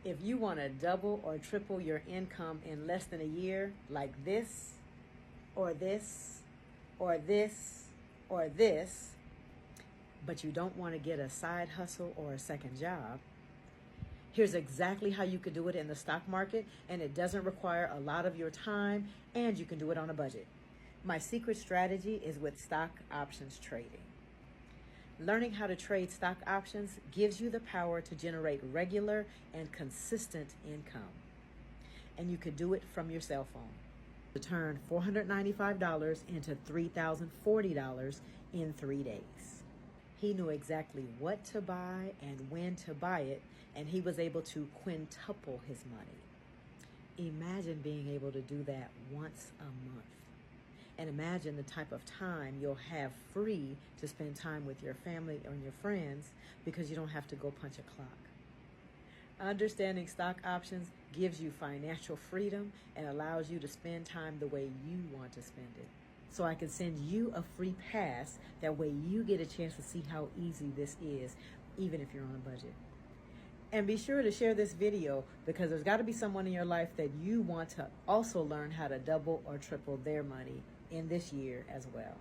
If you want to double or triple your income in less than a year, like this, or this, or this, or this, but you don't want to get a side hustle or a second job, here's exactly how you could do it in the stock market, and it doesn't require a lot of your time, and you can do it on a budget. My secret strategy is with stock options trading. Learning how to trade stock options gives you the power to generate regular and consistent income. And you could do it from your cell phone. To turn $495 into $3,040 in 3 days. He knew exactly what to buy and when to buy it, and he was able to quintuple his money. Imagine being able to do that once a month. And imagine the type of time you'll have free to spend time with your family or your friends because you don't have to go punch a clock. Understanding stock options gives you financial freedom and allows you to spend time the way you want to spend it. So I can send you a free pass. That way you get a chance to see how easy this is, even if you're on a budget. And be sure to share this video because there's got to be someone in your life that you want to also learn how to double or triple their money in this year as well.